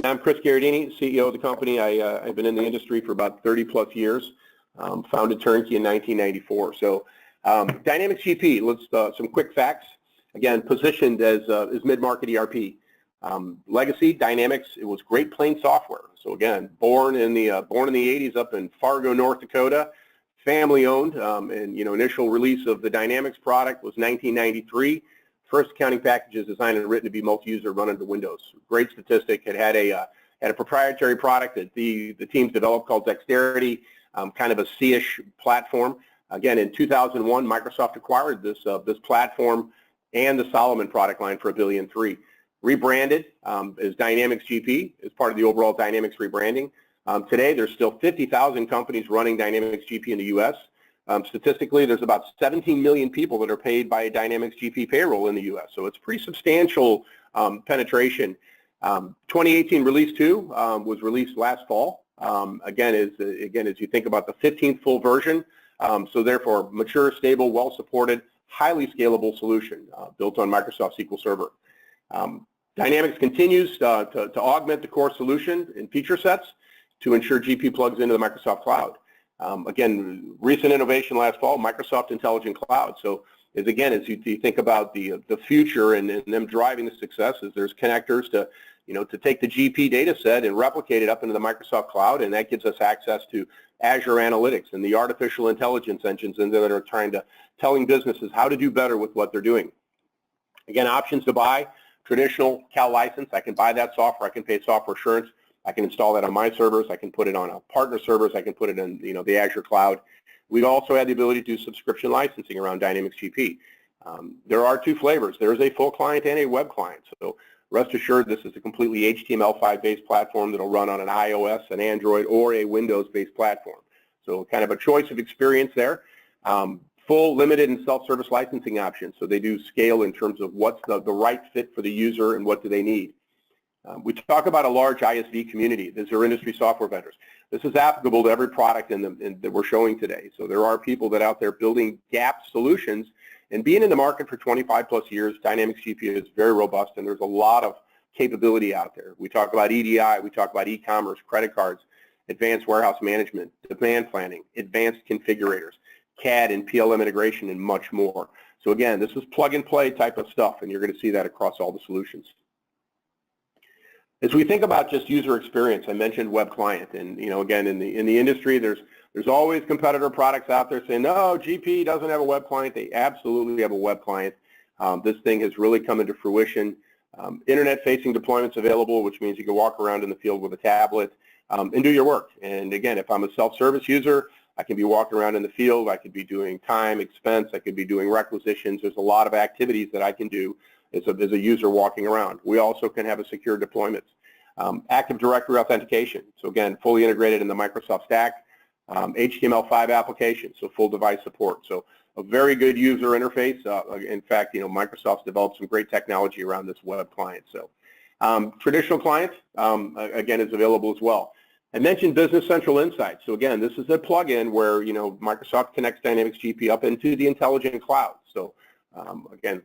I'm Chris Gherardini, CEO of the company. I've been in the industry for about 30 plus years. Founded Turnkey in 1994. So Dynamics GP, let's some quick facts. Again, positioned as mid-market ERP. Legacy Dynamics, it was Great Plains Software. So again, born in the 80s up in Fargo, North Dakota, family owned, and initial release of the Dynamics product was 1993. First accounting packages designed and written to be multi-user, run under Windows. Great statistic. It had a proprietary product that the teams developed called Dexterity, kind of a C-ish platform. Again, in 2001, Microsoft acquired this platform and the Solomon product line for $1.3 billion. Rebranded as Dynamics GP as part of the overall Dynamics rebranding. Today, there's still 50,000 companies running Dynamics GP in the U.S. Statistically, there's about 17 million people that are paid by a Dynamics GP payroll in the U.S., so it's pretty substantial penetration. 2018 Release 2 was released last fall. Again, as you think about the 15th full version, so therefore mature, stable, well-supported, highly scalable solution built on Microsoft SQL Server. Dynamics continues to augment the core solution in feature sets to ensure GP plugs into the Microsoft Cloud. Again, recent innovation last fall, Microsoft Intelligent Cloud. So as you think about the future and them driving the successes, there's connectors to take the GP data set and replicate it up into the Microsoft Cloud, and that gives us access to Azure Analytics and the artificial intelligence engines in there that are telling businesses how to do better with what they're doing. Again, options to buy, traditional Cal license, I can buy that software, I can pay software assurance, I can install that on my servers, I can put it on a partner servers, I can put it in the Azure cloud. We've also had the ability to do subscription licensing around Dynamics GP. There are two flavors. There is a full client and a web client. So rest assured this is a completely HTML5 based platform that will run on an iOS, an Android, or a Windows based platform. So kind of a choice of experience there. Full limited and self-service licensing options. So they do scale in terms of what's the right fit for the user and what do they need. We talk about a large ISV community. These are industry software vendors. This is applicable to every product that we're showing today. So there are people that are out there building gap solutions, and being in the market for 25 plus years, Dynamics GP is very robust, and there's a lot of capability out there. We talk about EDI, we talk about e-commerce, credit cards, advanced warehouse management, demand planning, advanced configurators, CAD and PLM integration, and much more. So again, this is plug and play type of stuff, and you're going to see that across all the solutions. As we think about just user experience, I mentioned web client, and again, in the industry, there's always competitor products out there saying, no, GP doesn't have a web client. They absolutely have a web client. This thing has really come into fruition. Internet-facing deployments available, which means you can walk around in the field with a tablet and do your work. And again, if I'm a self-service user, I can be walking around in the field. I could be doing time, expense. I could be doing requisitions. There's a lot of activities that I can do as a user walking around. We also can have a secure deployments. Active Directory authentication. So again, fully integrated in the Microsoft stack. HTML5 application, so full device support. So a very good user interface. In fact, Microsoft's developed some great technology around this web client. So traditional client, again, is available as well. I mentioned Business Central Insights. So again, this is a plugin where Microsoft connects Dynamics GP up into the intelligent cloud. So again,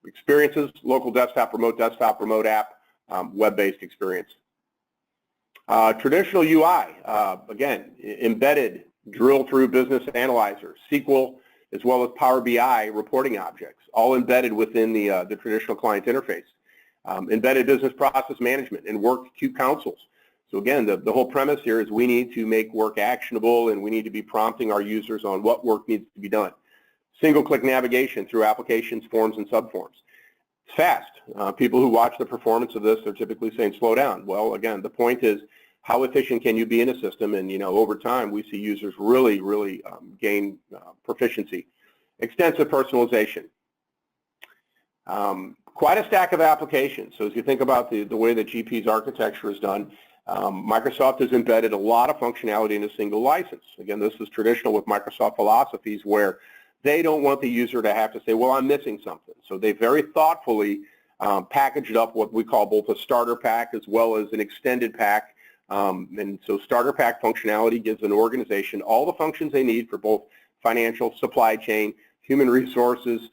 experiences, local desktop, remote app, web-based experience. Traditional UI, again, embedded drill-through business analyzer, SQL, as well as Power BI reporting objects, all embedded within the traditional client interface. Embedded business process management and work queue consoles. So again, the whole premise here is we need to make work actionable, and we need to be prompting our users on what work needs to be done. Single-click navigation through applications, forms, and subforms. It's fast. People who watch the performance of this are typically saying, slow down. Well, again, the point is, how efficient can you be in a system? And, over time, we see users really gain proficiency. Extensive personalization. Quite a stack of applications. So as you think about the way that GP's architecture is done, Microsoft has embedded a lot of functionality in a single license. Again, this is traditional with Microsoft philosophies where they don't want the user to have to say, well, I'm missing something. So they very thoughtfully packaged up what we call both a starter pack as well as an extended pack. And so starter pack functionality gives an organization all the functions they need for both financial, supply chain, human resources,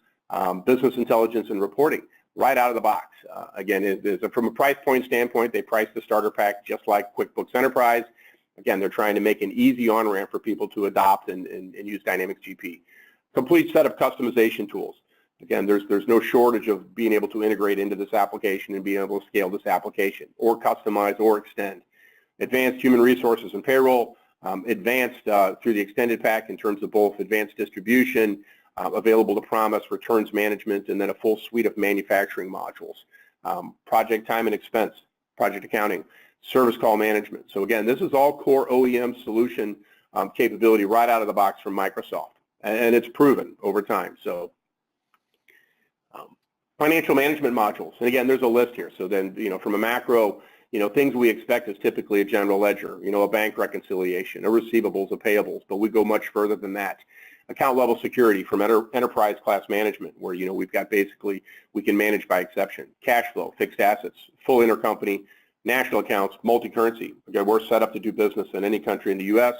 business intelligence, and reporting. right out of the box. Again, from a price point standpoint, they price the starter pack just like QuickBooks Enterprise. Again, they're trying to make an easy on-ramp for people to adopt and use Dynamics GP. Complete set of customization tools. Again, there's no shortage of being able to integrate into this application and being able to scale this application or customize or extend. Advanced human resources and payroll, advanced through the extended pack in terms of both advanced distribution, available to promise, returns management, and then a full suite of manufacturing modules. Project time and expense, project accounting, service call management. So again, this is all core OEM solution capability right out of the box from Microsoft, and it's proven over time. So financial management modules, and again, there's a list here. So then, from a macro, things we expect is typically a general ledger, a bank reconciliation, a receivables, a payables, but we go much further than that. Account level security from enterprise class management, where we've got basically we can manage by exception. Cash flow, fixed assets, full intercompany, national accounts, multi-currency. Again, we're set up to do business in any country in the U.S.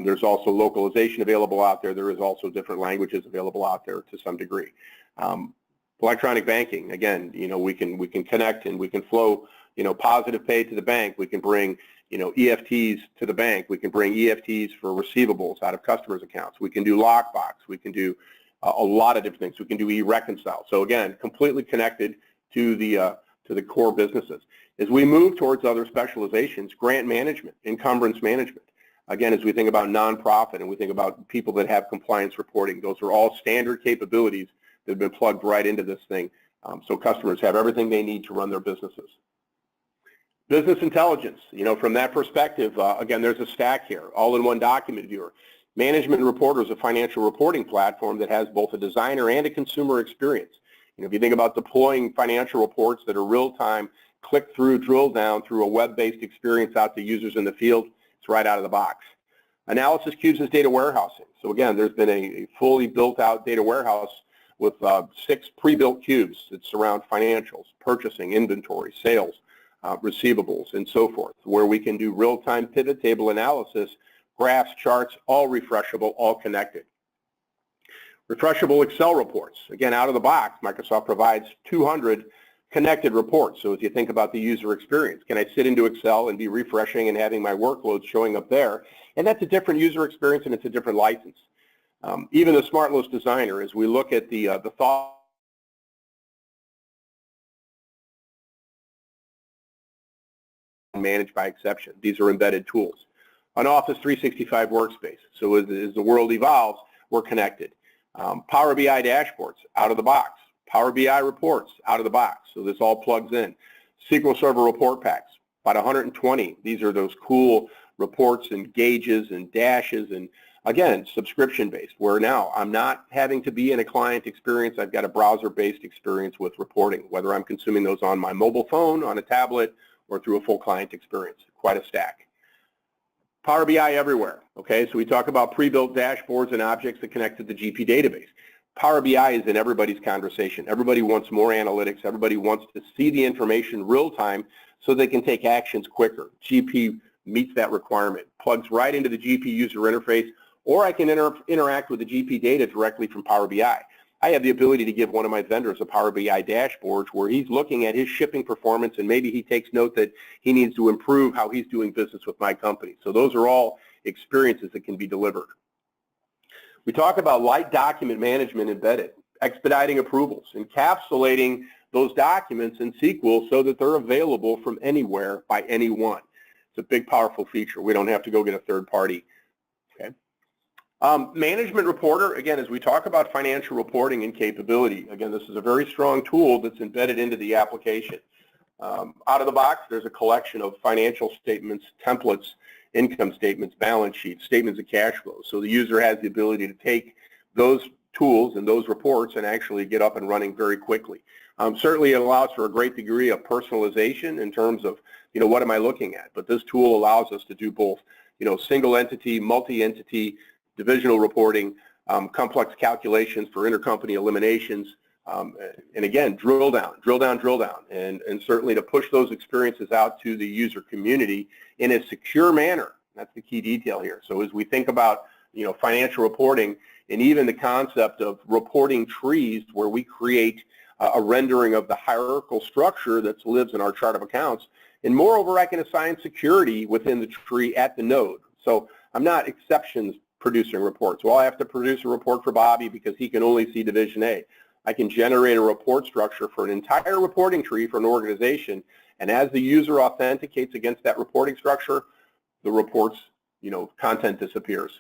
There's also localization available out there. There is also different languages available out there to some degree. Electronic banking, again, we can connect and we can flow, positive pay to the bank. We can bring, EFTs to the bank. We can bring EFTs for receivables out of customers' accounts. We can do lockbox. We can do a lot of different things. We can do e-reconcile. So again, completely connected to the core businesses. As we move towards other specializations, grant management, encumbrance management. Again, as we think about nonprofit and we think about people that have compliance reporting, those are all standard capabilities that have been plugged right into this thing, so customers have everything they need to run their businesses. Business intelligence, from that perspective, again, there's a stack here, all-in-one document viewer. Management Reporter is a financial reporting platform that has both a designer and a consumer experience. If you think about deploying financial reports that are real-time, click through, drill down through a web-based experience out to users in the field, it's right out of the box. Analysis Cubes is data warehousing. So again, there's been a fully built-out data warehouse with 6 pre-built cubes that surround financials, purchasing, inventory, sales, receivables, and so forth, where we can do real-time pivot table analysis, graphs, charts, all refreshable, all connected. Refreshable Excel reports. Again, out of the box, Microsoft provides 200 connected reports. So as you think about the user experience, can I sit into Excel and be refreshing and having my workloads showing up there? And that's a different user experience and it's a different license. Even the Smart List Designer, as we look at the thought managed by exception. These are embedded tools. An Office 365 workspace. So as the world evolves, we're connected. Power BI dashboards, out of the box. Power BI reports, out of the box. So this all plugs in. SQL Server report packs, about 120. These are those cool reports and gauges and dashes and, again, subscription-based, where now I'm not having to be in a client experience. I've got a browser-based experience with reporting, whether I'm consuming those on my mobile phone, on a tablet, or through a full client experience. Quite a stack. Power BI everywhere. Okay, so we talk about pre-built dashboards and objects that connect to the GP database. Power BI is in everybody's conversation. Everybody wants more analytics. Everybody wants to see the information real time so they can take actions quicker. GP meets that requirement, plugs right into the GP user interface, or I can interact with the GP data directly from Power BI. I have the ability to give one of my vendors a Power BI dashboard where he's looking at his shipping performance and maybe he takes note that he needs to improve how he's doing business with my company. So those are all experiences that can be delivered. We talk about light document management embedded, expediting approvals, encapsulating those documents in SQL so that they're available from anywhere by anyone. It's a big, powerful feature. We don't have to go get a third party. Okay. Management Reporter, again, as we talk about financial reporting and capability, again, this is a very strong tool that's embedded into the application. Out of the box, there's a collection of financial statements, templates, income statements, balance sheets, statements of cash flow. So the user has the ability to take those tools and those reports and actually get up and running very quickly. Certainly it allows for a great degree of personalization in terms of, what am I looking at? But this tool allows us to do both, single entity, multi-entity, divisional reporting, complex calculations for intercompany eliminations, and again, drill down, and certainly to push those experiences out to the user community in a secure manner. That's the key detail here. So as we think about, financial reporting and even the concept of reporting trees where we create a rendering of the hierarchical structure that lives in our chart of accounts. And moreover, I can assign security within the tree at the node. So I'm not exceptions producing reports. Well, I have to produce a report for Bobby because he can only see Division A. I can generate a report structure for an entire reporting tree for an organization, and as the user authenticates against that reporting structure, the report's content disappears.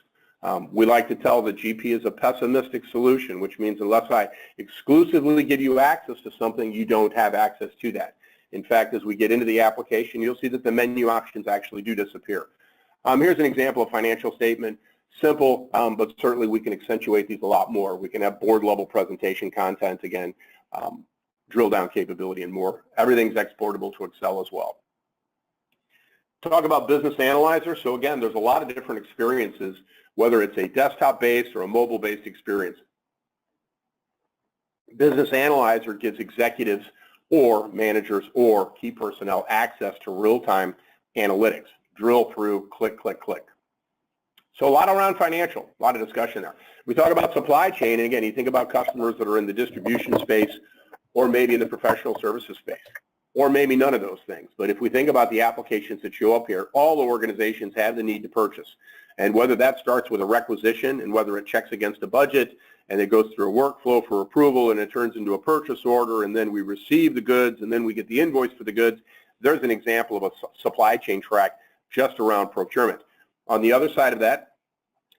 We like to tell that GP is a pessimistic solution, which means unless I exclusively give you access to something, you don't have access to that. In fact, as we get into the application, you'll see that the menu options actually do disappear. Here's an example of financial statement. Simple, but certainly we can accentuate these a lot more. We can have board-level presentation content, again, drill-down capability and more. Everything's exportable to Excel as well. Talk about Business Analyzer. So again, there's a lot of different experiences, whether it's a desktop-based or a mobile-based experience. Business Analyzer gives executives or managers or key personnel access to real-time analytics. Drill through, click, click, click. So a lot around financial, a lot of discussion there. We talk about supply chain, and again, you think about customers that are in the distribution space or maybe in the professional services space, or maybe none of those things. But if we think about the applications that show up here, all the organizations have the need to purchase. And whether that starts with a requisition and whether it checks against a budget and it goes through a workflow for approval and it turns into a purchase order and then we receive the goods and then we get the invoice for the goods, there's an example of a supply chain track just around procurement. On the other side of that,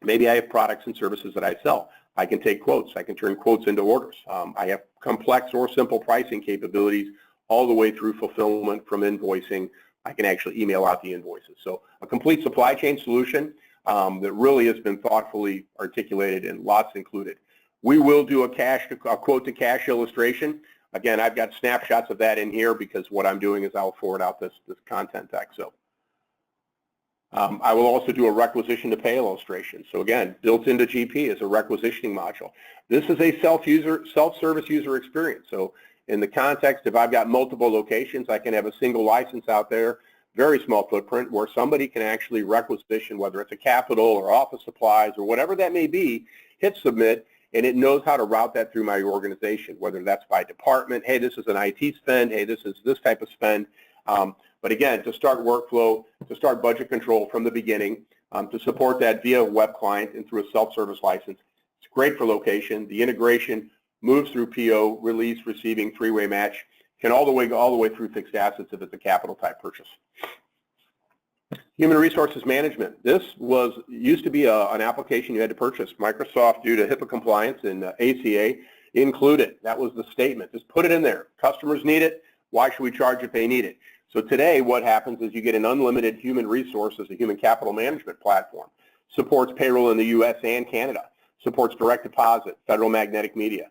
maybe I have products and services that I sell. I can take quotes. I can turn quotes into orders. I have complex or simple pricing capabilities all the way through fulfillment from invoicing. I can actually email out the invoices. So a complete supply chain solution that really has been thoughtfully articulated and lots included. We will do a quote-to-cash illustration. Again, I've got snapshots of that in here because what I'm doing is I'll forward out this content deck. So I will also do a requisition to pay illustration. So again, built into GP is a requisitioning module. This is a self-service user experience. So in the context, if I've got multiple locations, I can have a single license out there, very small footprint, where somebody can actually requisition, whether it's a capital or office supplies or whatever that may be, hit submit, and it knows how to route that through my organization, whether that's by department. Hey, this is an IT spend. Hey, this is this type of spend. But again, to start workflow, to start budget control from the beginning, to support that via web client and through a self-service license. It's great for location. The integration moves through PO, release, receiving, three-way match, can all the way through fixed assets if it's a capital type purchase. Human resources management. This used to be an application you had to purchase. Microsoft, due to HIPAA compliance and ACA, included. That was the statement. Just put it in there. Customers need it. Why should we charge if they need it? So today what happens is you get an unlimited human resources, a human capital management platform. Supports payroll in the U.S. and Canada. Supports direct deposit, federal magnetic media,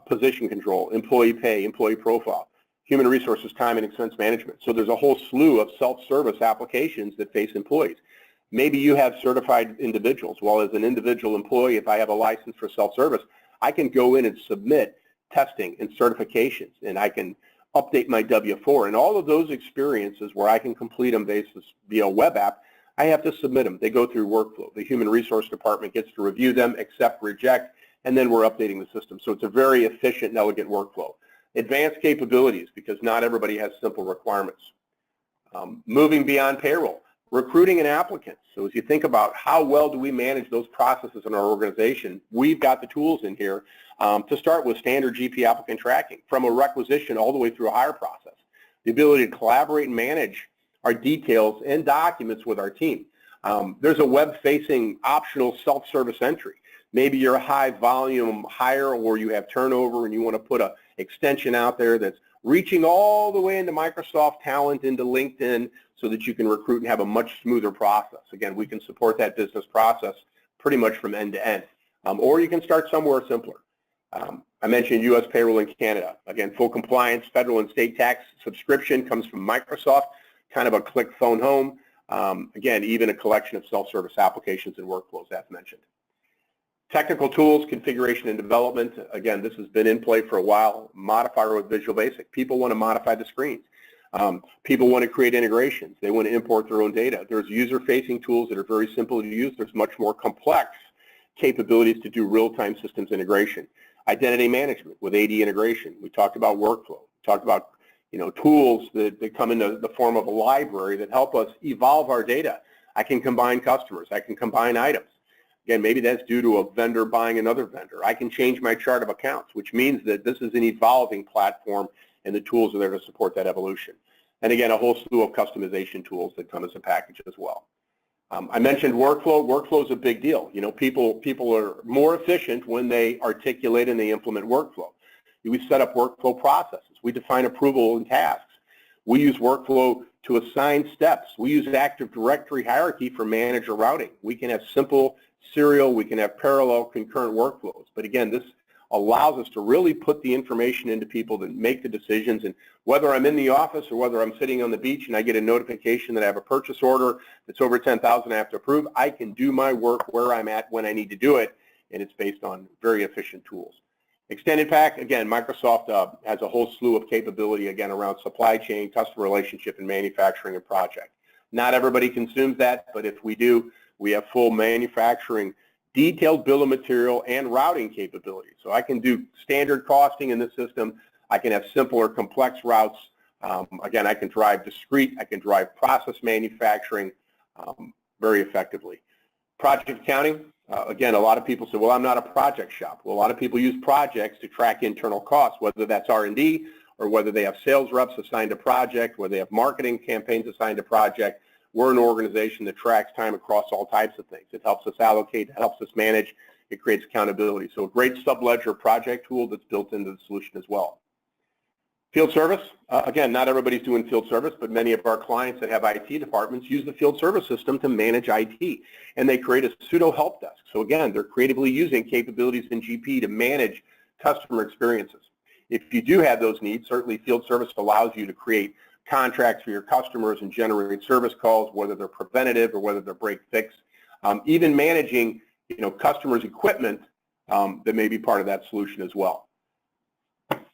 position control, employee pay, employee profile, human resources, time and expense management. So there's a whole slew of self-service applications that face employees. Maybe you have certified individuals. Well, as an individual employee, if I have a license for self-service, I can go in and submit testing and certifications, and I can update my W-4, and all of those experiences where I can complete them via web app, I have to submit them. They go through workflow. The human resource department gets to review them, accept, reject, and then we're updating the system. So it's a very efficient and elegant workflow. Advanced capabilities, because not everybody has simple requirements. Moving beyond payroll, recruiting and applicants. So as you think about how well do we manage those processes in our organization, we've got the tools in here to start with standard GP applicant tracking, from a requisition all the way through a hire process. The ability to collaborate and manage our details and documents with our team. There's a web-facing optional self-service entry. Maybe you're a high-volume hire or you have turnover and you want to put an extension out there that's reaching all the way into Microsoft Talent, into LinkedIn, so that you can recruit and have a much smoother process. Again, we can support that business process pretty much from end to end. Or you can start somewhere simpler. I mentioned U.S. payroll in Canada. Again, full compliance, federal and state tax subscription comes from Microsoft, kind of a click phone home. Again, even a collection of self-service applications and workflows, as mentioned. Technical tools, configuration and development. Again, this has been in play for a while. Modifier with Visual Basic. People want to modify the screens. People want to create integrations. They want to import their own data. There's user-facing tools that are very simple to use. There's much more complex capabilities to do real-time systems integration. identity management with AD integration. We talked about workflow. We talked about tools that come in the form of a library that help us evolve our data. I can combine customers. I can combine items. Again, maybe that's due to a vendor buying another vendor. I can change my chart of accounts, which means that this is an evolving platform and the tools are there to support that evolution. And again, a whole slew of customization tools that come as a package as well. I mentioned workflow. Workflow is a big deal. People are more efficient when they articulate and they implement workflow. We set up workflow processes. We define approval and tasks. We use workflow to assign steps. We use Active Directory hierarchy for manager routing. We can have simple serial, we can have parallel concurrent workflows. But again, this allows us to really put the information into people that make the decisions. And whether I'm in the office or whether I'm sitting on the beach and I get a notification that I have a purchase order that's over $10,000 I have to approve, I can do my work where I'm at when I need to do it, and it's based on very efficient tools. Extended Pack, again, Microsoft has a whole slew of capability, again, around supply chain, customer relationship, and manufacturing and project. Not everybody consumes that, but if we do, we have full manufacturing, detailed bill of material, and routing capability. So I can do standard costing in this system. I can have simple or complex routes. Again, I can drive discrete. I can drive process manufacturing very effectively. Project accounting, again, a lot of people say, well, I'm not a project shop. Well, a lot of people use projects to track internal costs, whether that's R&D or whether they have sales reps assigned to project, whether they have marketing campaigns assigned to project. We're an organization that tracks time across all types of things. It helps us allocate, it helps us manage, it creates accountability. So a great subledger project tool that's built into the solution as well. Field service, again, not everybody's doing field service, but many of our clients that have IT departments use the field service system to manage IT, and they create a pseudo help desk. So again, they're creatively using capabilities in GP to manage customer experiences. If you do have those needs, certainly field service allows you to create contracts for your customers and generate service calls, whether they're preventative or whether they're break fix. Even managing, customers' equipment that may be part of that solution as well.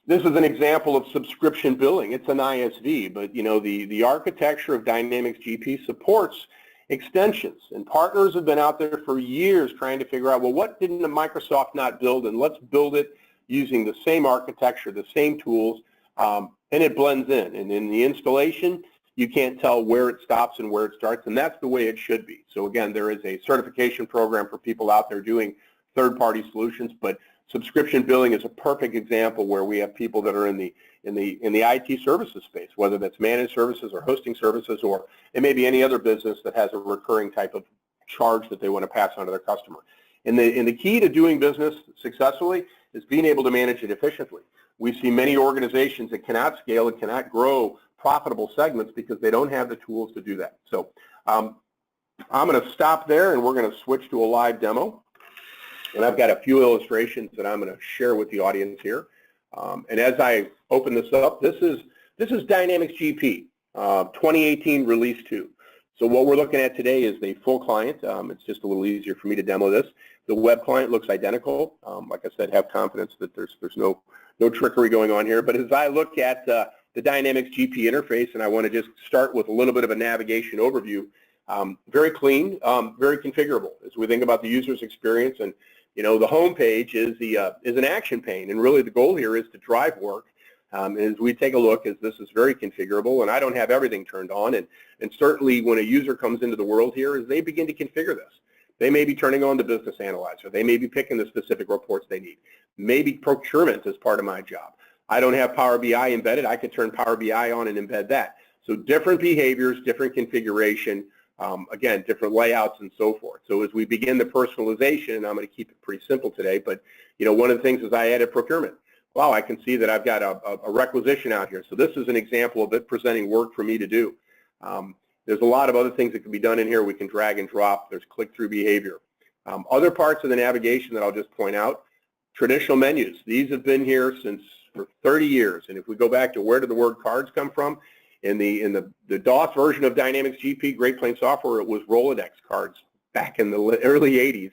This is an example of subscription billing. It's an ISV, but the architecture of Dynamics GP supports extensions, and partners have been out there for years trying to figure out, well, what didn't Microsoft not build, and let's build it using the same architecture, the same tools, and it blends in. And in the installation, you can't tell where it stops and where it starts, and that's the way it should be. So again, there is a certification program for people out there doing third-party solutions, but subscription billing is a perfect example where we have people that are in the IT services space, whether that's managed services or hosting services, or it may be any other business that has a recurring type of charge that they want to pass on to their customer. And the key to doing business successfully is being able to manage it efficiently. We see many organizations that cannot scale and cannot grow profitable segments because they don't have the tools to do that. So I'm going to stop there, and we're going to switch to a live demo. And I've got a few illustrations that I'm going to share with the audience here. And as I open this up, this is Dynamics GP 2018 Release 2. So what we're looking at today is the full client. It's just a little easier for me to demo this. The web client looks identical. Like I said, have confidence that there's no trickery going on here. But as I look at the Dynamics GP interface, and I want to just start with a little bit of a navigation overview, very clean, very configurable as we think about the user's experience. And the home page is an action pane, and really the goal here is to drive work. As we take a look, as this is very configurable, and I don't have everything turned on, and certainly when a user comes into the world here, as they begin to configure this, they may be turning on the business analyzer. They may be picking the specific reports they need. Maybe procurement is part of my job. I don't have Power BI embedded. I could turn Power BI on and embed that. So different behaviors, different configuration, again, different layouts and so forth. So as we begin the personalization, and I'm going to keep it pretty simple today, but one of the things is I added procurement. Wow, I can see that I've got a requisition out here. So this is an example of it presenting work for me to do. There's a lot of other things that can be done in here. We can drag and drop. There's click-through behavior. Other parts of the navigation that I'll just point out, traditional menus. These have been here for 30 years. And if we go back to where did the word cards come from, in the DOS version of Dynamics GP, Great Plains Software, it was Rolodex cards back in the early 80s.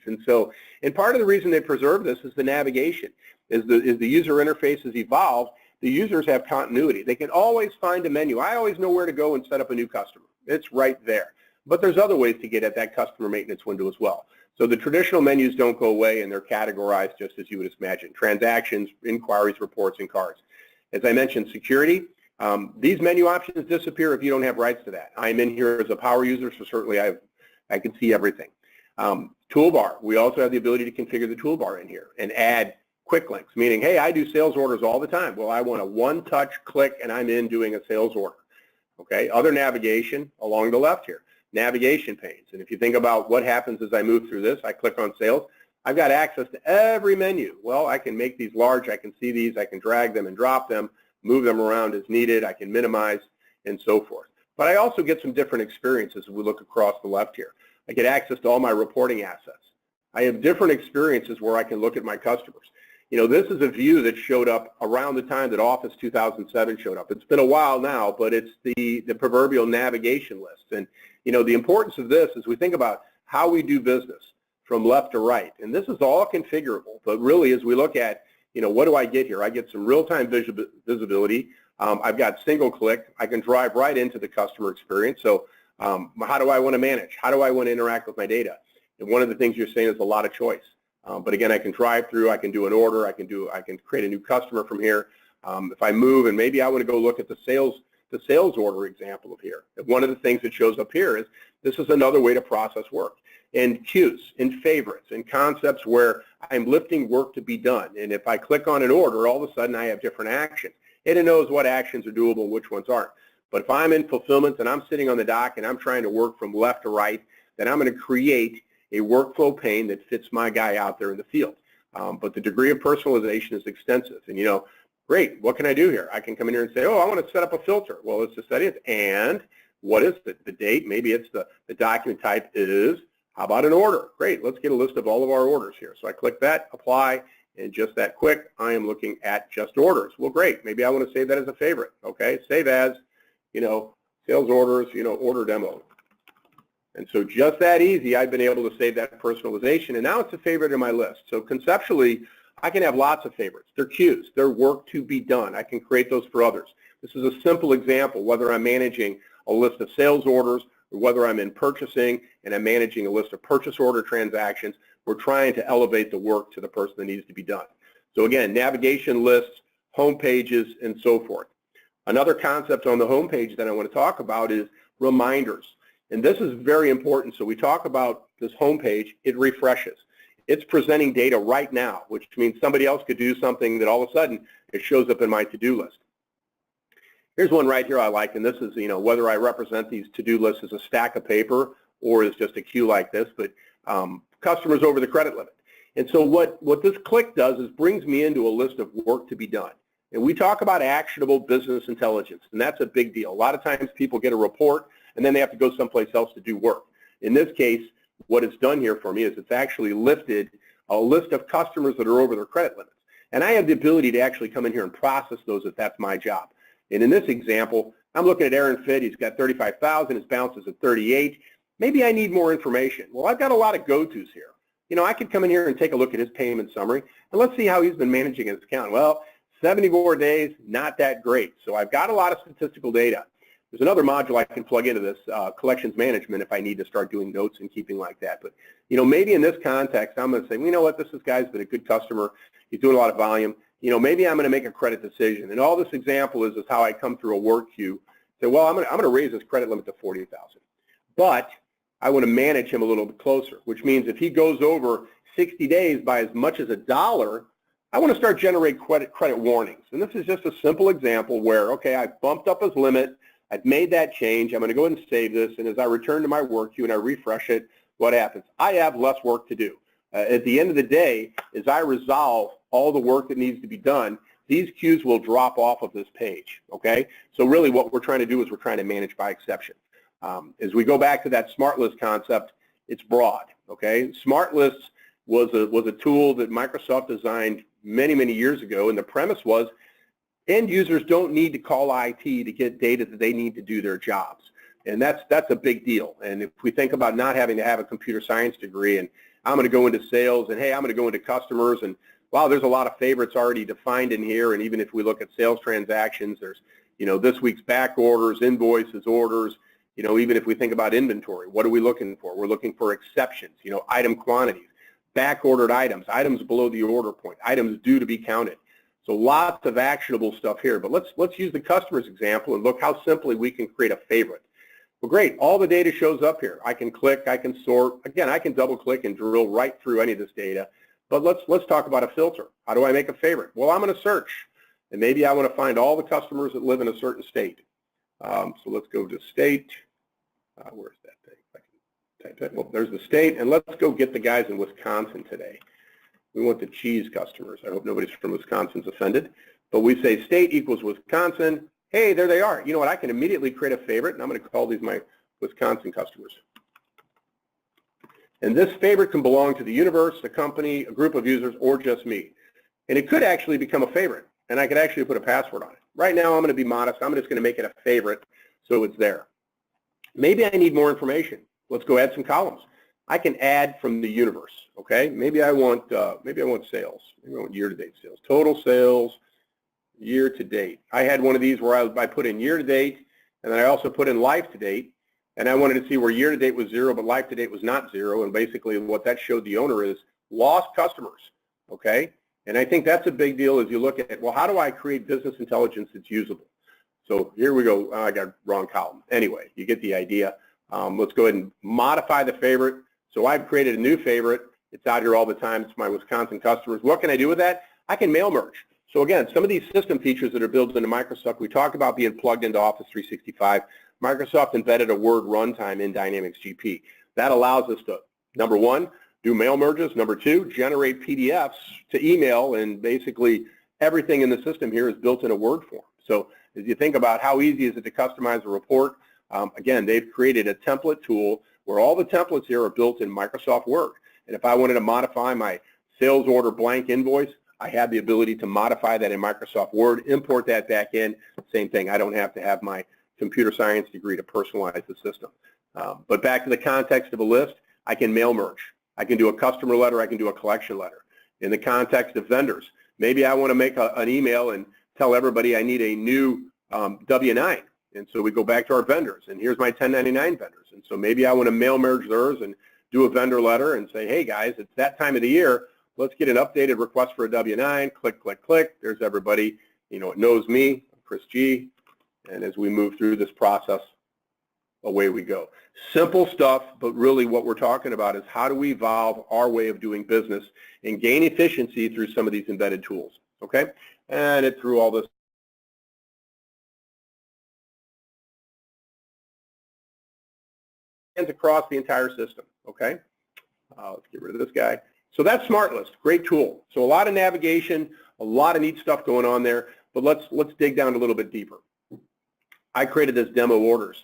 And part of the reason they preserve this is the navigation. As the user interface has evolved, the users have continuity. They can always find a menu. I always know where to go and set up a new customer. It's right there. But there's other ways to get at that customer maintenance window as well. So the traditional menus don't go away, and they're categorized just as you would imagine: transactions, inquiries, reports, and cards. As I mentioned, security. These menu options disappear if you don't have rights to that. I'm in here as a power user, so certainly I can see everything. Toolbar. We also have the ability to configure the toolbar in here and add quick links, meaning, hey, I do sales orders all the time. Well, I want a one-touch click, and I'm in doing a sales order. Okay. Other navigation along the left here. Navigation panes. And if you think about what happens as I move through this, I click on sales. I've got access to every menu. Well, I can make these large. I can see these. I can drag them and drop them, move them around as needed. I can minimize and so forth. But I also get some different experiences as we look across the left here. I get access to all my reporting assets. I have different experiences where I can look at my customers. You know, this is a view that showed up around the time that Office 2007 showed up. It's been a while now, but it's the proverbial navigation list. And, you know, the importance of this is we think about how we do business from left to right. And this is all configurable. But really, as we look at, you know, what do I get here? I get some real-time visibility. I've got single click. I can drive right into the customer experience. So how do I want to manage? How do I want to interact with my data? And one of the things you're saying is a lot of choice. But again, I can drive through, I can do an order, I can create a new customer from here. If I move and maybe I want to go look at the sales order example of here. One of the things that shows up here is this is another way to process work. And queues and favorites and concepts where I'm lifting work to be done. And if I click on an order, all of a sudden I have different actions. And it knows what actions are doable and which ones aren't. But if I'm in fulfillment and I'm sitting on the dock and I'm trying to work from left to right, then I'm going to create a workflow pane that fits my guy out there in the field. But the degree of personalization is extensive. And, you know, great, what can I do here? I can come in here and say, oh, I want to set up a filter. Well, let's just set it. And what is it? The date, maybe it's the document type is, how about an order? Great, let's get a list of all of our orders here. So I click that, apply, and just that quick, I am looking at just orders. Well, great, maybe I want to save that as a favorite. Okay, save as, you know, sales orders, you know, order demo. And so just that easy, I've been able to save that personalization, and now it's a favorite in my list. So conceptually, I can have lots of favorites. They're queues. They're work to be done. I can create those for others. This is a simple example, whether I'm managing a list of sales orders or whether I'm in purchasing and I'm managing a list of purchase order transactions. We're trying to elevate the work to the person that needs to be done. So again, navigation lists, home pages, and so forth. Another concept on the home page that I want to talk about is reminders. And this is very important. So we talk about this home page, it refreshes. It's presenting data right now, which means somebody else could do something that all of a sudden it shows up in my to-do list. Here's one right here I like, and this is, you know, whether I represent these to-do lists as a stack of paper or as just a queue like this, but customers over the credit limit. And so what this click does is brings me into a list of work to be done. And we talk about actionable business intelligence, and that's a big deal. A lot of times people get a report, and then they have to go someplace else to do work. In this case, what it's done here for me is it's actually lifted a list of customers that are over their credit limits. And I have the ability to actually come in here and process those if that's my job. And in this example, I'm looking at Aaron Fitt. He's got 35,000. His balance is at 38. Maybe I need more information. Well, I've got a lot of go-tos here. You know, I could come in here and take a look at his payment summary, and let's see how he's been managing his account. Well, 74 days, not that great. So I've got a lot of statistical data. There's another module I can plug into this, collections management, if I need to start doing notes and keeping like that. But, you know, maybe in this context, I'm going to say, well, you know what, this guy's been a good customer. He's doing a lot of volume. You know, maybe I'm going to make a credit decision. And all this example is how I come through a work queue. Say, well, I'm going to raise his credit limit to 40,000. But I want to manage him a little bit closer, which means if he goes over 60 days by as much as $1, I want to start generating credit warnings. And this is just a simple example where, okay, I bumped up his limit. I've made that change. I'm going to go ahead and save this. And as I return to my work queue and I refresh it, what happens? I have less work to do. At the end of the day, as I resolve all the work that needs to be done, these queues will drop off of this page, okay? So really what we're trying to do is we're trying to manage by exception. As we go back to that smart list concept, it's broad, okay? Smart lists was a tool that Microsoft designed many, many years ago, and the premise was end users don't need to call IT to get data that they need to do their jobs. And that's a big deal. And if we think about not having to have a computer science degree and I'm going to go into sales and, hey, I'm going to go into customers and, wow, there's a lot of favorites already defined in here. And even if we look at sales transactions, there's, you know, this week's back orders, invoices, orders, You know, even if we think about inventory, what are we looking for? We're looking for exceptions, you know, item quantities, back-ordered items, items below the order point, items due to be counted. So lots of actionable stuff here. But let's use the customer's example and look how simply we can create a favorite. Well, great. All the data shows up here. I can click, I can sort. Again, I can double-click and drill right through any of this data. But let's talk about a filter. How do I make a favorite? Well, I'm going to search, and maybe I want to find all the customers that live in a certain state. So let's go to state. Where's that thing? I can type that. Well, there's the state, and let's go get the guys in Wisconsin today. We want the cheese customers. I hope nobody's from Wisconsin's offended. But we say state equals Wisconsin. Hey, there they are. You know what? I can immediately create a favorite, and I'm going to call these my Wisconsin customers. And this favorite can belong to the universe, the company, a group of users, or just me. And it could actually become a favorite, and I could actually put a password on it. Right now, I'm going to be modest. I'm just going to make it a favorite so it's there. Maybe I need more information. Let's go add some columns. I can add from the universe, okay? Maybe I want sales. Maybe I want year-to-date sales. Total sales, year-to-date. I had one of these where I put in year-to-date, and then I also put in life-to-date, and I wanted to see where year-to-date was 0, but life-to-date was not 0, and basically what that showed the owner is lost customers, okay? And I think that's a big deal as you look at, well, how do I create business intelligence that's usable? So here we go. I got wrong column. Anyway, you get the idea. Let's go ahead and modify the favorite. So I've created a new favorite. It's out here all the time. It's my Wisconsin customers. What can I do with that? I can mail merge. So again, some of these system features that are built into Microsoft, we talked about being plugged into Office 365. Microsoft embedded a word runtime in Dynamics GP. That allows us to, number one, do mail merges. Number two, generate PDFs to email, and basically everything in the system here is built in a Word form. So as you think about how easy is it to customize a report, again, they've created a template tool where all the templates here are built in Microsoft Word. And if I wanted to modify my sales order blank invoice, I have the ability to modify that in Microsoft Word, import that back in. Same thing, I don't have to have my computer science degree to personalize the system. But back to the context of a list, I can mail merge. I can do a customer letter, I can do a collection letter. In the context of vendors, maybe I want to make an email and tell everybody I need a new W-9. And so we go back to our vendors, and here's my 1099 vendors. And so maybe I want to mail merge theirs and do a vendor letter and say, hey guys, it's that time of the year. Let's get an updated request for a W-9. Click, click, click. There's everybody. You know, it knows me, Chris G. And as we move through this process, away we go. Simple stuff, but really what we're talking about is how do we evolve our way of doing business and gain efficiency through some of these embedded tools, okay? And it through all this across the entire system, okay? Let's get rid of this guy. So that's SmartList, great tool. So a lot of navigation, a lot of neat stuff going on there, but let's dig down a little bit deeper. I created this demo orders.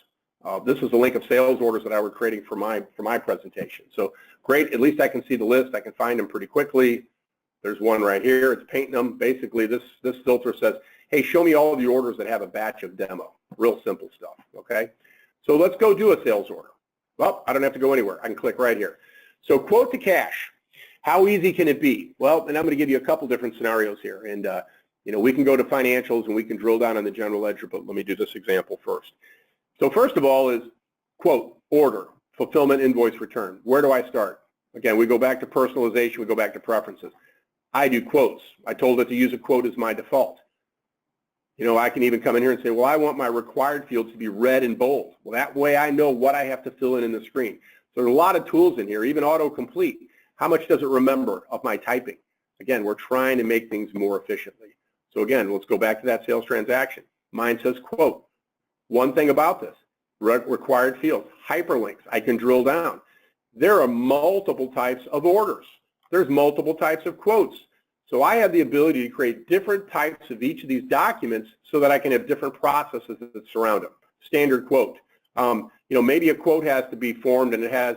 This is a link of sales orders that I was creating for my presentation. So great, at least I can see the list. I can find them pretty quickly. There's one right here. It's painting them. Basically, this filter says, hey, show me all of the orders that have a batch of demo. Real simple stuff, okay? So let's go do a sales order. Well, I don't have to go anywhere. I can click right here. So quote to cash. How easy can it be? Well, and I'm going to give you a couple different scenarios here. And, you know, we can go to financials and we can drill down on the general ledger, but let me do this example first. So first of all is quote, order, fulfillment, invoice, return. Where do I start? Again, we go back to personalization. We go back to preferences. I do quotes. I told it to use a quote as my default. You know, I can even come in here and say, well, I want my required fields to be red and bold. Well, that way I know what I have to fill in the screen. So there's a lot of tools in here, even autocomplete. How much does it remember of my typing? Again, we're trying to make things more efficiently. So again, let's go back to that sales transaction. Mine says quote. One thing about this, required fields, hyperlinks, I can drill down. There are multiple types of orders. There's multiple types of quotes. So I have the ability to create different types of each of these documents so that I can have different processes that surround them. Standard quote. You know, maybe a quote has to be formed and it has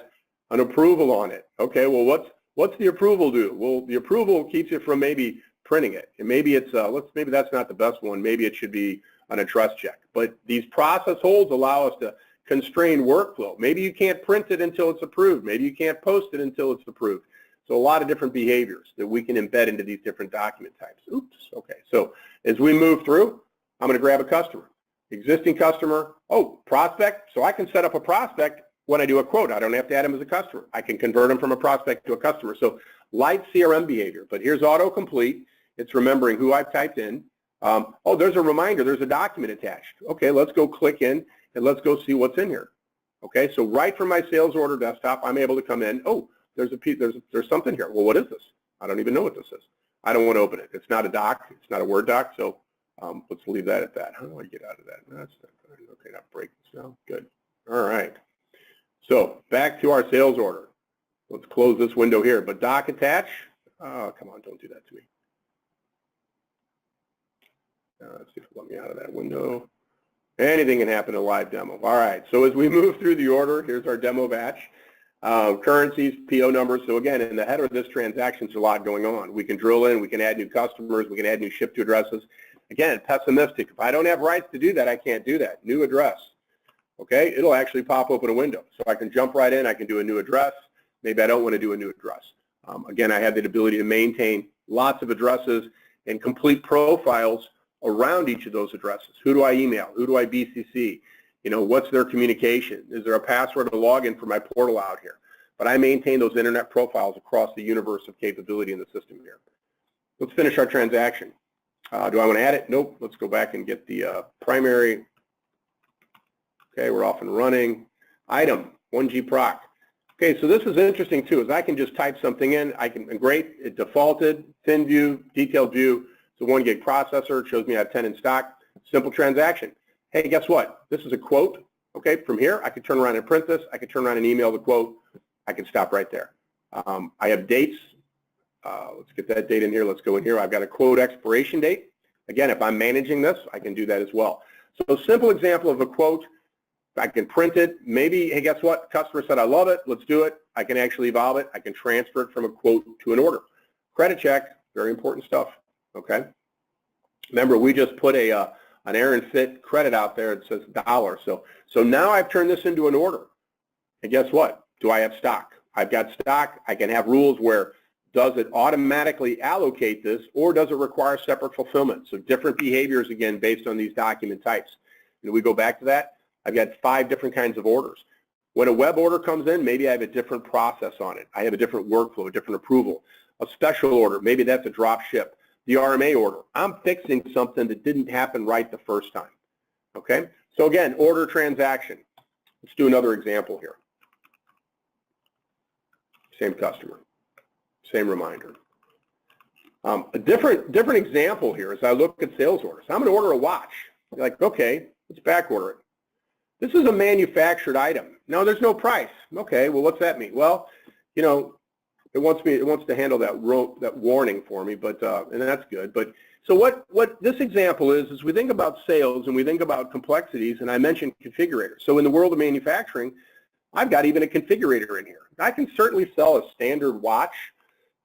an approval on it. Okay, well, what's the approval do? Well, the approval keeps you from maybe printing it, and maybe it's maybe that's not the best one. Maybe it should be on a trust check. But these process holds allow us to constrain workflow. Maybe you can't print it until it's approved. Maybe you can't post it until it's approved. So a lot of different behaviors that we can embed into these different document types. Oops. Okay. So as we move through, I'm going to grab a customer. Existing customer, oh, prospect. So I can set up a prospect when I do a quote. I don't have to add him as a customer. I can convert him from a prospect to a customer. So light CRM behavior, but here's autocomplete. It's remembering who I've typed in. Oh, there's a reminder. There's a document attached. Okay, let's go click in and let's go see what's in here. Okay, so right from my sales order desktop, I'm able to come in. Oh, there's something here. Well, what is this? I don't even know what this is. I don't want to open it. It's not a doc. It's not a Word doc. So let's leave that at that. How do I get out of that? That's not good. Okay, not break this now. Good. All right. So back to our sales order. Let's close this window here. But doc attach. Oh, come on, don't do that to me. Let's see if it'll let me out of that window. Anything can happen in a live demo. All right, so as we move through the order, here's our demo batch. Currencies, PO numbers. So again, in the header of this transaction, there's a lot going on. We can drill in, we can add new customers, we can add new ship to addresses. Again, pessimistic. If I don't have rights to do that, I can't do that. New address. Okay, it'll actually pop open a window. So I can jump right in, I can do a new address. Maybe I don't want to do a new address. Again, I have the ability to maintain lots of addresses and complete profiles around each of those addresses. Who do I email? Who do I BCC? You know, what's their communication? Is there a password or login for my portal out here? But I maintain those internet profiles across the universe of capability in the system here. Let's finish our transaction. Do I want to add it? Nope. Let's go back and get the primary. Okay, we're off and running. Item, 1G proc. Okay, so this is interesting too, is I can just type something in. I can, great, it defaulted, thin view, detailed view. It's a 1 gig processor. It shows me I have 10 in stock. Simple transaction. Hey, guess what? This is a quote. Okay, from here, I can turn around and print this. I can turn around and email the quote. I can stop right there. I have dates. Let's get that date in here. Let's go in here. I've got a quote expiration date. Again, if I'm managing this, I can do that as well. So a simple example of a quote. I can print it. Maybe, hey, guess what? Customer said, I love it. Let's do it. I can actually evolve it. I can transfer it from a quote to an order. Credit check, very important stuff. Okay. Remember, we just put an errand fit credit out there. It says $1. So now I've turned this into an order. And guess what? Do I have stock? I've got stock. I can have rules where does it automatically allocate this or does it require separate fulfillment? So different behaviors, again, based on these document types. And we go back to that. I've got 5 different kinds of orders. When a web order comes in, maybe I have a different process on it. I have a different workflow, a different approval. A special order, maybe that's a drop ship. The RMA order, I'm fixing something that didn't happen right the first time. Okay, so again, order transaction. Let's do another example here. Same customer, same reminder. A different example here as I look at sales orders. I'm going to order a watch. You're like, okay, let's back order it. This is a manufactured item. No, there's no price. Okay, well, what's that mean? Well, you know, it wants to handle that warning for me, but and that's good. But so what this example is we think about sales and we think about complexities, and I mentioned configurators. So in the world of manufacturing, I've got even a configurator in here. I can certainly sell a standard watch,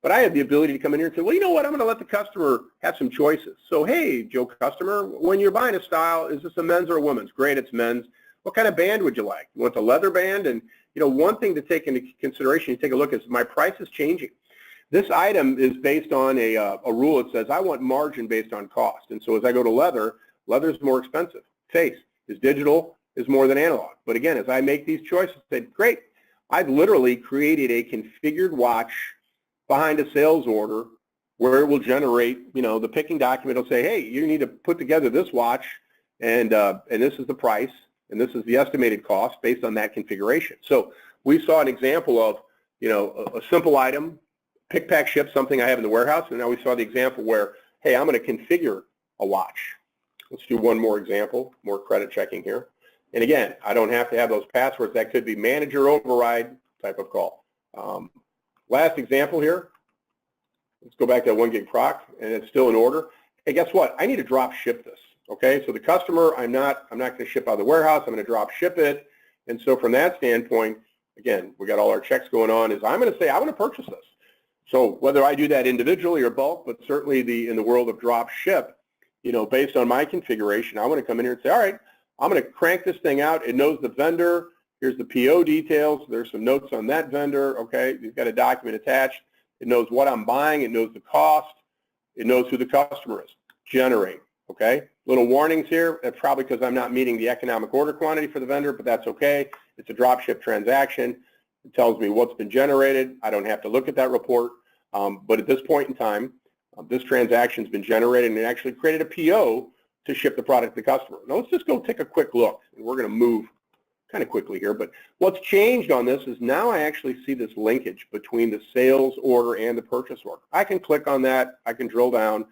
but I have the ability to come in here and say, well, you know what? I'm going to let the customer have some choices. So hey, Joe customer, when you're buying a style, is this a men's or a women's? Great, it's men's. What kind of band would you like? You want the leather band? And you know, one thing to take into consideration, you take a look, is my price is changing. This item is based on a rule that says I want margin based on cost. And so as I go to leather, leather is more expensive. Face is digital is more than analog. But again, as I make these choices, I say, great, I've literally created a configured watch behind a sales order where it will generate, you know, the picking document will say, hey, you need to put together this watch, and this is the price, and this is the estimated cost based on that configuration. So we saw an example of, you know, a simple item, pick, pack, ship, something I have in the warehouse, and now we saw the example where, hey, I'm going to configure a watch. Let's do one more example, more credit checking here. And again, I don't have to have those passwords. That could be manager override type of call. Last example here. Let's go back to that 1 gig proc, and it's still in order. Hey, guess what? I need to drop ship this. Okay, so the customer, I'm not going to ship out of the warehouse. I'm going to drop ship it. And so from that standpoint, again, we got all our checks going on. Is I'm going to say I want to purchase this. So whether I do that individually or bulk, but certainly in the world of drop ship, you know, based on my configuration, I want to come in here and say, all right, I'm going to crank this thing out. It knows the vendor. Here's the PO details. There's some notes on that vendor. Okay, you've got a document attached. It knows what I'm buying. It knows the cost. It knows who the customer is. Generate. Okay, little warnings here. That's probably because I'm not meeting the economic order quantity for the vendor, but that's okay. It's a drop ship transaction. It tells me what's been generated. I don't have to look at that report. But at this point in time, this transaction's been generated and it actually created a PO to ship the product to the customer. Now let's just go take a quick look. And we're going to move kind of quickly here, but what's changed on this is now I actually see this linkage between the sales order and the purchase order. I can click on that. I can drill down.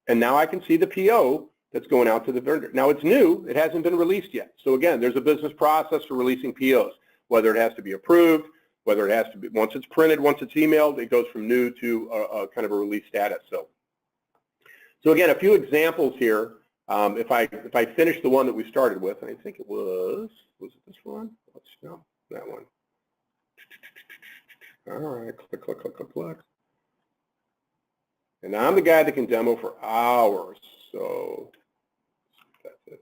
And now I can see the PO that's going out to the vendor. Now it's new, it hasn't been released yet. So again, there's a business process for releasing POs, whether it has to be approved, whether it has to be, once it's printed, once it's emailed, it goes from new to a kind of a release status. So again, a few examples here. If I finish the one that we started with, and I think it was it this one? No, that one. All right, click, click, click, click, click. And I'm the guy that can demo for hours, so that's it.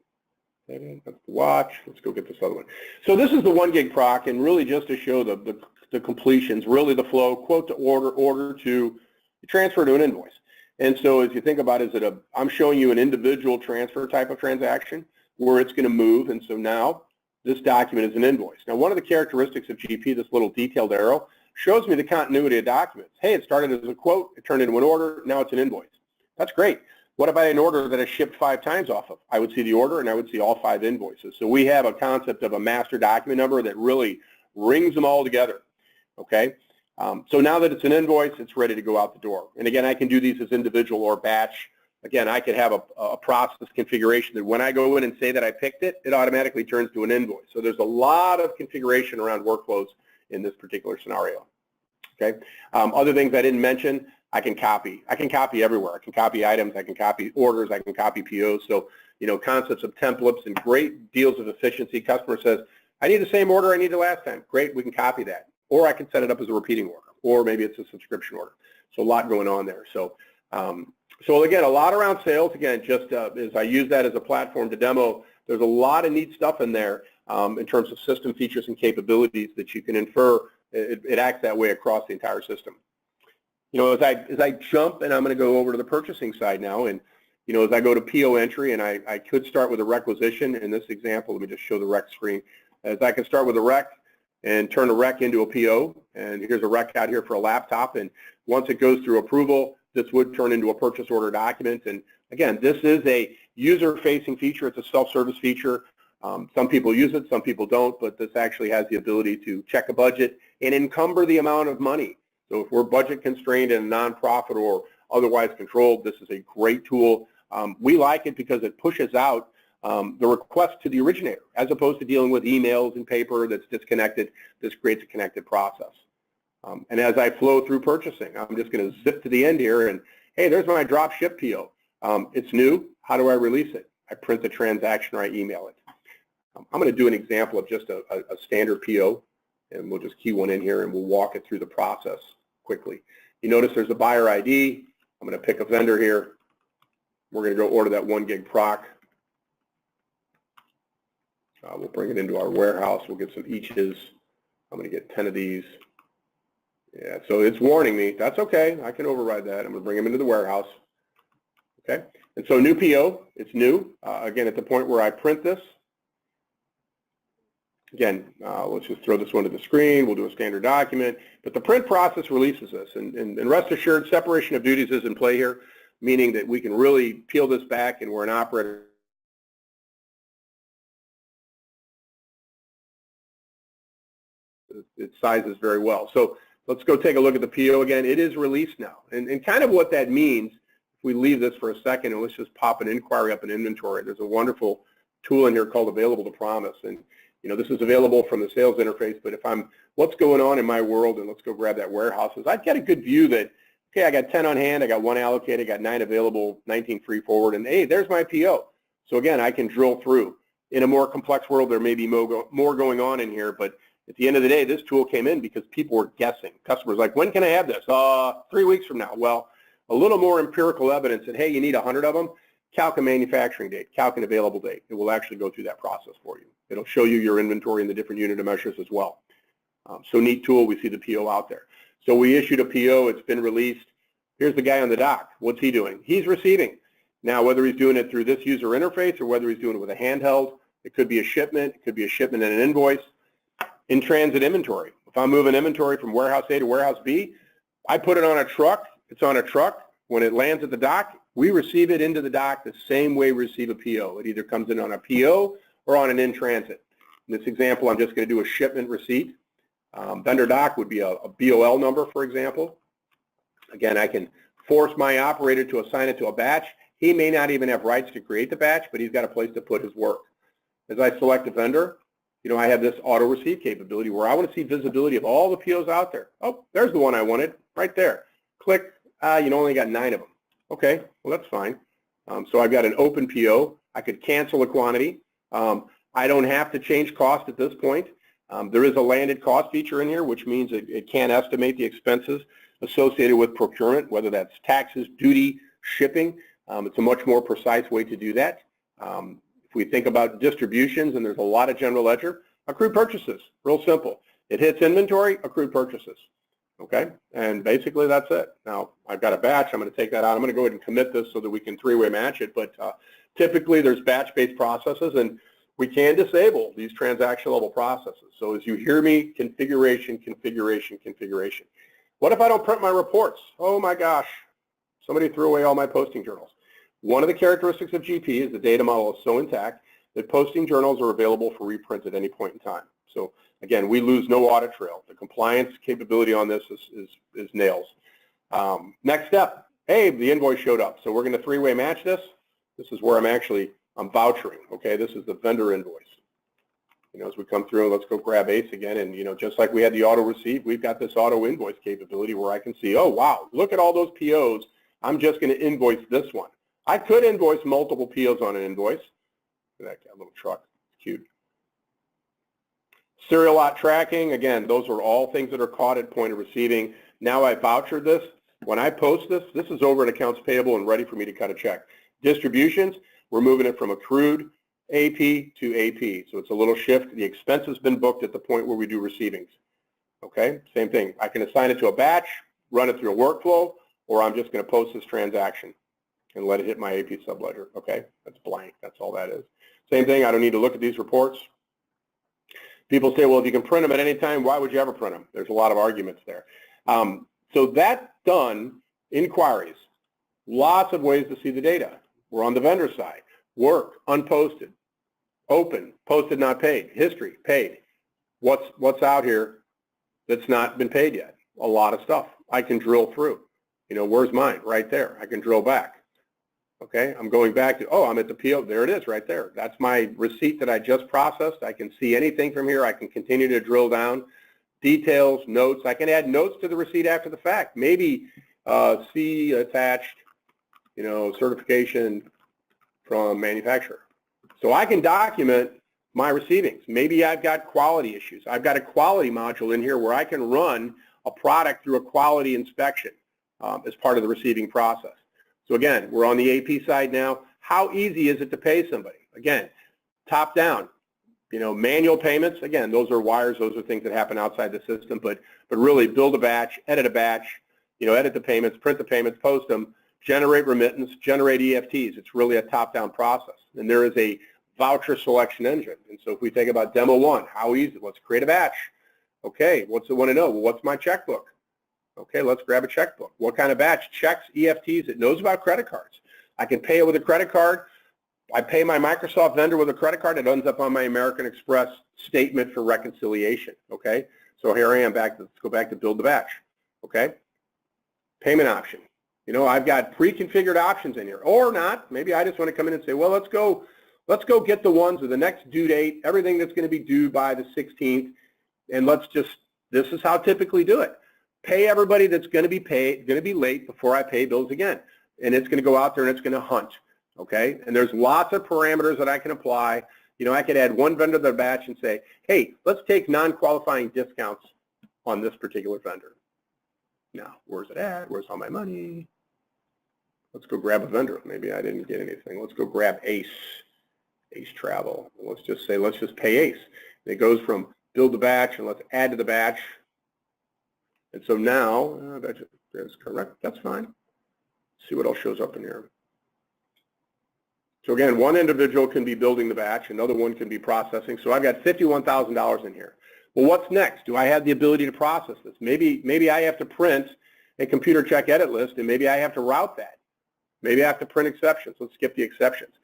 That's the watch. Let's go get this other one. So this is the 1 gig proc, and really just to show the completions, really the flow, quote to order, order to transfer to an invoice. And so as you think about it, I'm showing you an individual transfer type of transaction where it's going to move, and so now this document is an invoice. Now one of the characteristics of GP, this little detailed arrow, shows me the continuity of documents. Hey, it started as a quote, it turned into an order, now it's an invoice. That's great. What if I had an order that I shipped 5 times off of? I would see the order and I would see all 5 invoices. So we have a concept of a master document number that really rings them all together, okay? So now that it's an invoice, it's ready to go out the door. And again, I can do these as individual or batch. Again, I could have a process configuration that when I go in and say that I picked it, it automatically turns to an invoice. So there's a lot of configuration around workflows in this particular scenario. Okay. Other things I didn't mention, I can copy. I can copy everywhere. I can copy items. I can copy orders. I can copy POs. So, you know, concepts of templates and great deals of efficiency. Customer says, I need the same order I needed last time. Great, we can copy that. Or I can set it up as a repeating order. Or maybe it's a subscription order. So a lot going on there. So, so again, a lot around sales. Again, just as I use that as a platform to demo, there's a lot of neat stuff in there in terms of system features and capabilities that you can infer. It acts that way across the entire system. You know, as I jump, and I'm going to go over to the purchasing side now, and you know, as I go to PO entry, and I could start with a requisition. In this example, let me just show the rec screen. As I can start with a rec and turn a rec into a PO, and here's a rec out here for a laptop, and once it goes through approval, this would turn into a purchase order document. And again, this is a user-facing feature. It's a self-service feature. Some people use it, some people don't, but this actually has the ability to check a budget and encumber the amount of money. So if we're budget constrained and nonprofit or otherwise controlled, this is a great tool. We like it because it pushes out the request to the originator, as opposed to dealing with emails and paper that's disconnected. This creates a connected process. And as I flow through purchasing, I'm just going to zip to the end here, and hey, there's my drop ship PO. It's new. How do I release it? I print the transaction or I email it. I'm going to do an example of just a standard PO, and we'll just key one in here and we'll walk it through the process quickly. You notice there's a buyer ID. I'm going to pick a vendor here. We're going to go order that 1 gig proc. We'll bring it into our warehouse. We'll get some eaches. I'm going to get 10 of these. Yeah, so it's warning me. That's okay. I can override that. I'm going to bring them into the warehouse. Okay, and so new PO. It's new. Again, at the point where I print this. Again, let's just throw this one to the screen. We'll do a standard document. But the print process releases this. And rest assured, separation of duties is in play here, meaning that we can really peel this back and we're an operator. It sizes very well. So let's go take a look at the PO again. It is released now. And kind of what that means, if we leave this for a second and let's just pop an inquiry up in inventory, there's a wonderful tool in here called Available to Promise. And you know, this is available from the sales interface, but if I'm, what's going on in my world, and let's go grab that warehouses, I'd get a good view that, okay, I got 10 on hand, I got 1 allocated, I got 9 available, 19 free forward, and hey, there's my PO. So again, I can drill through. In a more complex world, there may be more going on in here, but at the end of the day, this tool came in because people were guessing. Customers like, when can I have this? 3 weeks from now. Well, a little more empirical evidence that, hey, you need 100 of them, calc a manufacturing date, calc an available date. It will actually go through that process for you. It'll show you your inventory and the different unit of measures as well. So neat tool. We see the PO out there. So we issued a PO. It's been released. Here's the guy on the dock. What's he doing? He's receiving. Now, whether he's doing it through this user interface or whether he's doing it with a handheld, it could be a shipment, it could be a shipment and an invoice. In transit inventory, if I'm moving inventory from warehouse A to warehouse B, I put it on a truck, it's on a truck. When it lands at the dock, we receive it into the dock the same way we receive a PO. It either comes in on a PO or on an in-transit. In this example, I'm just going to do a shipment receipt. Vendor doc would be a BOL number, for example. Again, I can force my operator to assign it to a batch. He may not even have rights to create the batch, but he's got a place to put his work. As I select a vendor, I have this auto receive capability where I want to see visibility of all the POs out there. Oh, there's the one I wanted, right there. Click, only got 9 of them. Okay, well that's fine. So I've got an open PO. I could cancel a quantity. I don't have to change cost at this point. There is a landed cost feature in here, which means it can estimate the expenses associated with procurement, whether that's taxes, duty, shipping. It's a much more precise way to do that. If we think about distributions, and there's a lot of general ledger, accrued purchases, real simple. It hits inventory, accrued purchases. Okay, and basically that's it. Now, I've got a batch. I'm going to take that out. I'm going to go ahead and commit this so that we can three-way match it, but typically there's batch-based processes, and we can disable these transaction-level processes. So as you hear me, configuration, configuration, configuration. What if I don't print my reports? Oh my gosh, somebody threw away all my posting journals. One of the characteristics of GP is the data model is so intact that posting journals are available for reprint at any point in time. So again, we lose no audit trail. The compliance capability on this is nails. Next step, hey, the invoice showed up. So we're going to three-way match this. This is where I'm vouchering. Okay, this is the vendor invoice. As we come through, let's go grab ACE again. And just like we had the auto receive, we've got this auto invoice capability where I can see, oh wow, look at all those POs. I'm just going to invoice this one. I could invoice multiple POs on an invoice. Look at that little truck, cute. Serial lot tracking, again, those are all things that are caught at point of receiving. Now I vouchered this. When I post this, this is over at accounts payable and ready for me to cut a check. Distributions, we're moving it from accrued AP to AP. So it's a little shift. The expense has been booked at the point where we do receivings. Okay, same thing. I can assign it to a batch, run it through a workflow, or I'm just going to post this transaction and let it hit my AP subledger. Okay, that's blank. That's all that is. Same thing. I don't need to look at these reports. People say, well, if you can print them at any time, why would you ever print them? There's a lot of arguments there. So that's done, inquiries, lots of ways to see the data. We're on the vendor side. Work, unposted, open, posted, not paid, history, paid. What's out here that's not been paid yet? A lot of stuff. I can drill through. Where's mine? Right there. I can drill back. Okay, I'm going back to, I'm at the PO. There it is right there. That's my receipt that I just processed. I can see anything from here. I can continue to drill down. Details, notes. I can add notes to the receipt after the fact. Maybe see attached, certification from manufacturer. So I can document my receivings. Maybe I've got quality issues. I've got a quality module in here where I can run a product through a quality inspection as part of the receiving process. So again, we're on the AP side now. How easy is it to pay somebody? Again, top down, manual payments. Again, those are wires. Those are things that happen outside the system. But really build a batch, edit a batch, edit the payments, print the payments, post them, generate remittance, generate EFTs. It's really a top-down process. And there is a voucher selection engine. And so if we think about demo one, how easy? Let's create a batch. Okay, what's it want to know? Well, what's my checkbook? Okay, let's grab a checkbook. What kind of batch? Checks, EFTs. It knows about credit cards. I can pay it with a credit card. I pay my Microsoft vendor with a credit card. It ends up on my American Express statement for reconciliation. Okay, so here I am back. Let's go back to build the batch. Okay, payment option. I've got pre-configured options in here, or not. Maybe I just want to come in and say, well, let's go get the ones with the next due date, everything that's going to be due by the 16th, and this is how I typically do it. Pay everybody that's going to be late before I pay bills again. And it's going to go out there and it's going to hunt, okay? And there's lots of parameters that I can apply. I could add one vendor to the batch and say, hey, let's take non-qualifying discounts on this particular vendor. Now, where's it at? Where's all my money? Let's go grab a vendor. Maybe I didn't get anything. Let's go grab ACE Travel. Let's just pay ACE. And it goes from build the batch and let's add to the batch. And so now, that's correct. That's fine. See what else shows up in here. So again, one individual can be building the batch, another one can be processing. So I've got $51,000 in here. Well, what's next? Do I have the ability to process this? Maybe I have to print a computer check edit list, and maybe I have to route that. Maybe I have to print exceptions. Let's skip the exceptions.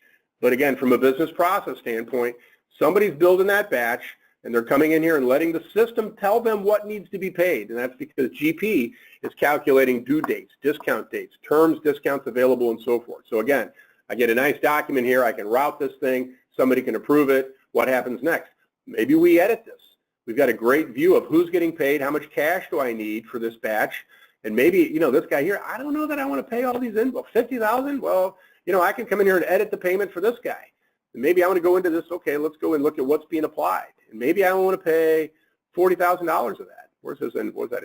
But again, from a business process standpoint, somebody's building that batch, and they're coming in here and letting the system tell them what needs to be paid. And that's because GP is calculating due dates, discount dates, terms, discounts available, and so forth. So again, I get a nice document here. I can route this thing. Somebody can approve it. What happens next? Maybe we edit this. We've got a great view of who's getting paid, how much cash do I need for this batch, and maybe, you know, this guy here, I don't know that I want to pay all these in. Well, $50,000? Well, you know, I can come in here and edit the payment for this guy. And maybe I want to go into this, okay, let's go and look at what's being applied. And maybe I want to pay $40,000 of that. Where's that invoice at?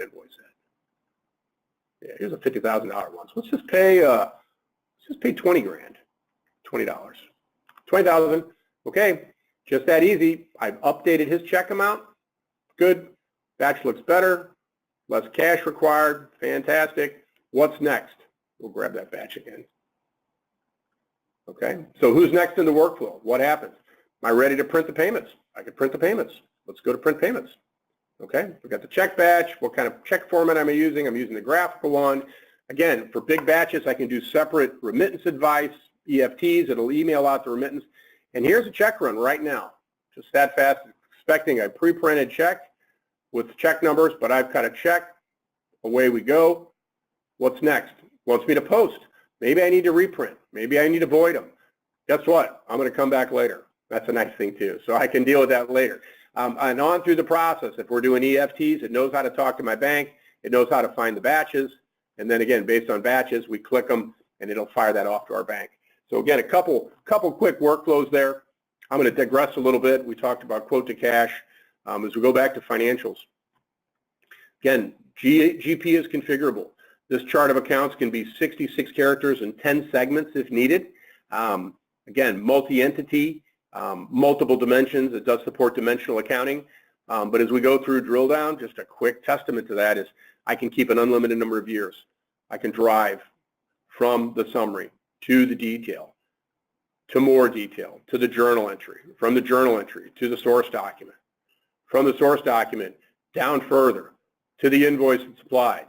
Yeah, here's a $50,000 one. So let's just pay 20 grand, $20. 20,000. Okay, just that easy. I've updated his check amount. Good. Batch looks better. Less cash required. Fantastic. What's next? We'll grab that batch again. Okay, so who's next in the workflow? What happens? Am I ready to print the payments? I can print the payments. Let's go to print payments. Okay, we've got the check batch. What kind of check format am I using? I'm using the graphical one. Again, for big batches, I can do separate remittance advice, EFTs. It'll email out the remittance. And here's a check run right now. Just that fast, expecting a pre-printed check with check numbers, but I've got a check. Away we go. What's next? Wants me to post. Maybe I need to reprint. Maybe I need to void them. Guess what? I'm going to come back later. That's a nice thing too. So I can deal with that later. And on through the process, if we're doing EFTs, it knows how to talk to my bank. It knows how to find the batches. And then again, based on batches, we click them and it'll fire that off to our bank. So again, a couple quick workflows there. I'm going to digress a little bit. We talked about quote to cash. As we go back to financials, again, GP is configurable. This chart of accounts can be 66 characters and 10 segments if needed. Again, multi-entity, multiple dimensions. It does support dimensional accounting. But as we go through drill down, just a quick testament to that is I can keep an unlimited number of years. I can drive from the summary to the detail, to more detail, to the journal entry, from the journal entry to the source document, from the source document down further to the invoice that's applied.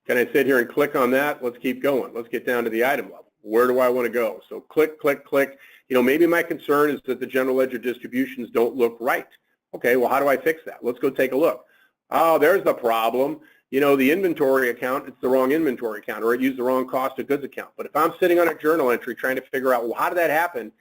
Can I sit here and click on that? Let's keep going. Let's get down to the item level. Where do I want to go? So click, click, click. You know, maybe my concern is that the general ledger distributions don't look right. Okay, well, how do I fix that? Let's go take a look. Oh, there's the problem. You know, the inventory account, it's the wrong inventory account, or it used the wrong cost of goods account. But if I'm sitting on a journal entry trying to figure out, well, how did that happen?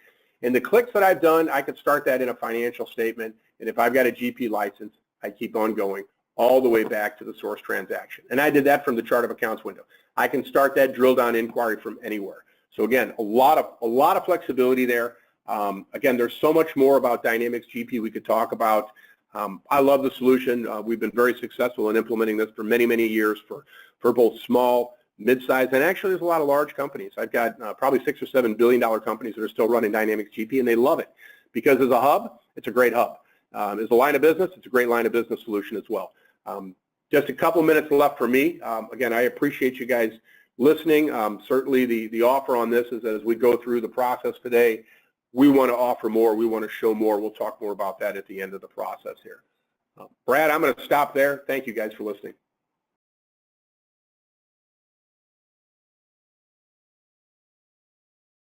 And the clicks that I've done, I could start that in a financial statement. And if I've got a GP license, I keep on going all the way back to the source transaction. And I did that from the chart of accounts window. I can start that drill down inquiry from anywhere. So again, a lot of flexibility there. Again, there's so much more about Dynamics GP we could talk about. I love the solution. We've been very successful in implementing this for many, many years for both small, mid-sized, and actually there's a lot of large companies. I've got probably $6 or $7 billion companies that are still running Dynamics GP, and they love it because as a hub, it's a great hub. As a line of business, it's a great line of business solution as well. Just a couple minutes left for me. Again, I appreciate you guys listening. Certainly the offer on this is that as we go through the process today, we want to offer more. We want to show more. We'll talk more about that at the end of the process here. Brad, I'm going to stop there. Thank you guys for listening.